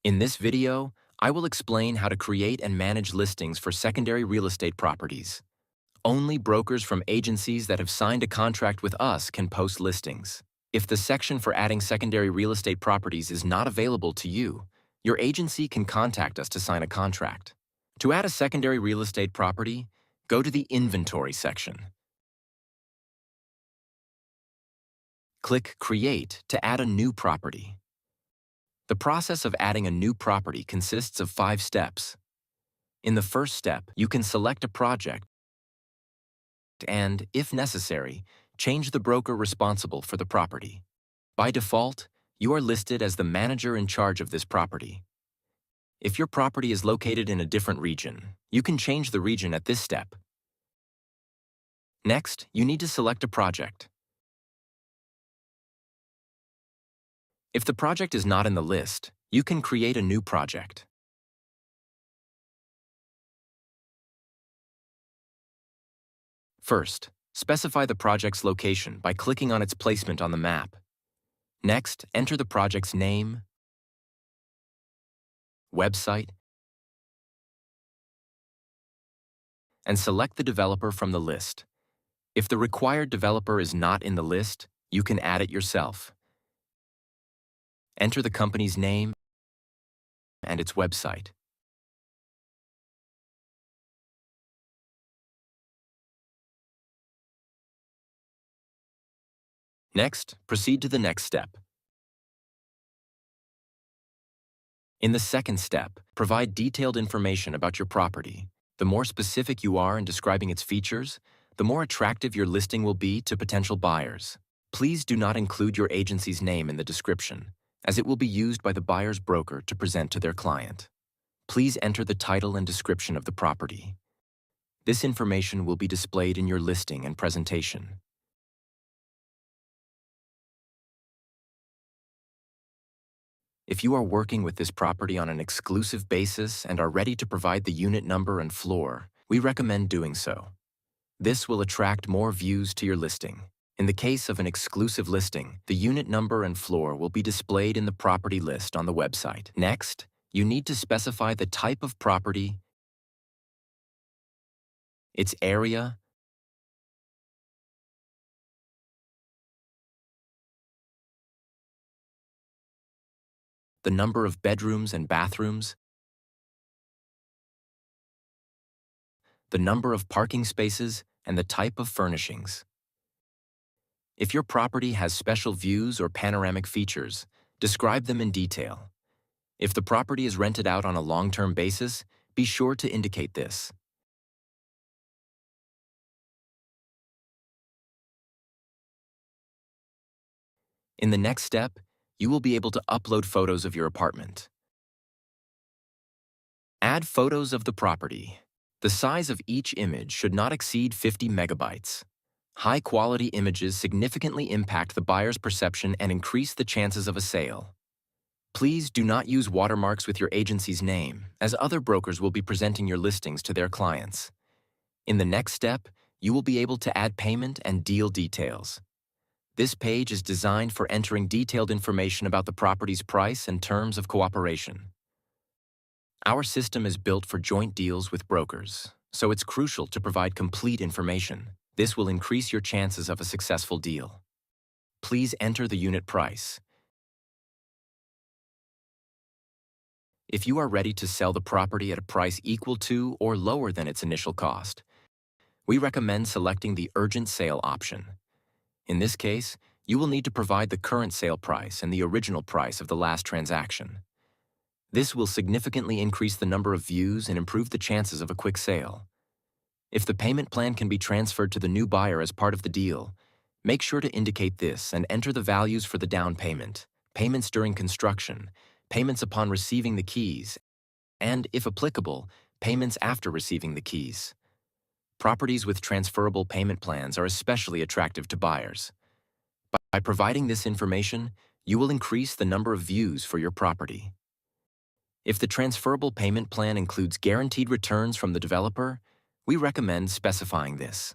In this video, I will explain how to create and manage listings for secondary real estate properties. Only brokers from agencies that have signed a contract with us can post listings. If the section for adding secondary real estate properties is not available to you, your agency can contact us to sign a contract. To add a secondary real estate property, go to the Inventory section. Click Create to add a new property. The process of adding a new property consists of 5 steps. In the first step, you can select a project and, if necessary, change the broker responsible for the property. By default, you are listed as the manager in charge of this property. If your property is located in a different region, you can change the region at this step. Next, you need to select a project. If the project is not in the list, you can create a new project. First, specify the project's location by clicking on its placement on the map. Next, enter the project's name, website, and select the developer from the list. If the required developer is not in the list, you can add it yourself. Enter the company's name and its website. Next, proceed to the next step. In the second step, provide detailed information about your property. The more specific you are in describing its features, the more attractive your listing will be to potential buyers. Please do not include your agency's name in the description, as it will be used by the buyer's broker to present to their client. Please enter the title and description of the property. This information will be displayed in your listing and presentation. If you are working with this property on an exclusive basis and are ready to provide the unit number and floor, we recommend doing so. This will attract more views to your listing. In the case of an exclusive listing, the unit number and floor will be displayed in the property list on the website. Next, you need to specify the type of property, its area, the number of bedrooms and bathrooms, the number of parking spaces, and the type of furnishings. If your property has special views or panoramic features, describe them in detail. If the property is rented out on a long-term basis, be sure to indicate this. In the next step, you will be able to upload photos of your apartment. Add photos of the property. The size of each image should not exceed 50 megabytes. High-quality images significantly impact the buyer's perception and increase the chances of a sale. Please do not use watermarks with your agency's name, as other brokers will be presenting your listings to their clients. In the next step, you will be able to add payment and deal details. This page is designed for entering detailed information about the property's price and terms of cooperation. Our system is built for joint deals with brokers, so it's crucial to provide complete information. This will increase your chances of a successful deal. Please enter the unit price. If you are ready to sell the property at a price equal to or lower than its initial cost, we recommend selecting the urgent sale option. In this case, you will need to provide the current sale price and the original price of the last transaction. This will significantly increase the number of views and improve the chances of a quick sale. If the payment plan can be transferred to the new buyer as part of the deal, make sure to indicate this and enter the values for the down payment, payments during construction, payments upon receiving the keys, and, if applicable, payments after receiving the keys. Properties with transferable payment plans are especially attractive to buyers. By providing this information, you will increase the number of views for your property. If the transferable payment plan includes guaranteed returns from the developer, we recommend specifying this.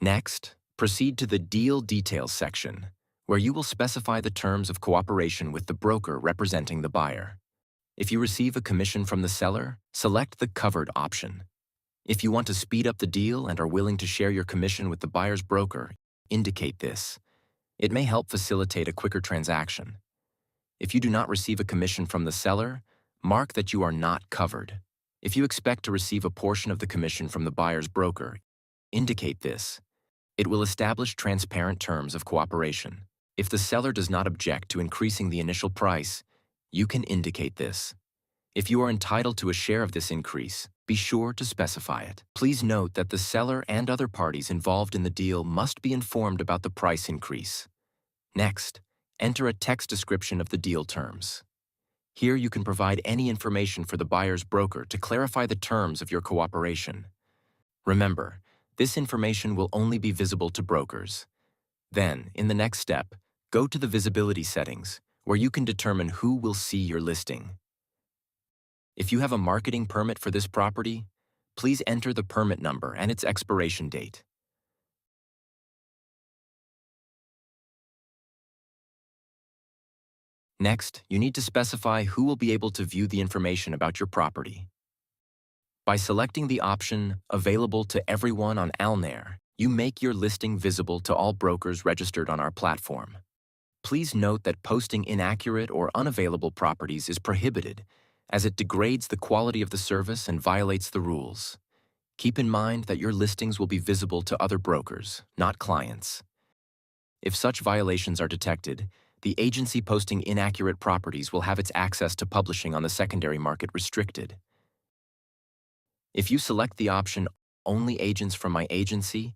Next, proceed to the Deal Details section, where you will specify the terms of cooperation with the broker representing the buyer. If you receive a commission from the seller, select the Covered option. If you want to speed up the deal and are willing to share your commission with the buyer's broker, indicate this. It may help facilitate a quicker transaction. If you do not receive a commission from the seller, mark that you are not covered. If you expect to receive a portion of the commission from the buyer's broker, indicate this. It will establish transparent terms of cooperation. If the seller does not object to increasing the initial price, you can indicate this. If you are entitled to a share of this increase, be sure to specify it. Please note that the seller and other parties involved in the deal must be informed about the price increase. Next, enter a text description of the deal terms. Here you can provide any information for the buyer's broker to clarify the terms of your cooperation. Remember, this information will only be visible to brokers. Then, in the next step, go to the visibility settings, where you can determine who will see your listing. If you have a marketing permit for this property, please enter the permit number and its expiration date. Next, you need to specify who will be able to view the information about your property. By selecting the option Available to Everyone on Alnair, you make your listing visible to all brokers registered on our platform. Please note that posting inaccurate or unavailable properties is prohibited, as it degrades the quality of the service and violates the rules. Keep in mind that your listings will be visible to other brokers, not clients. If such violations are detected, the agency posting inaccurate properties will have its access to publishing on the secondary market restricted. If you select the option Only Agents from My Agency,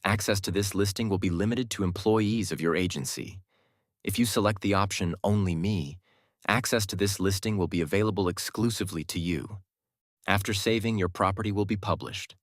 access to this listing will be limited to employees of your agency. If you select the option Only Me, access to this listing will be available exclusively to you. After saving, your property will be published.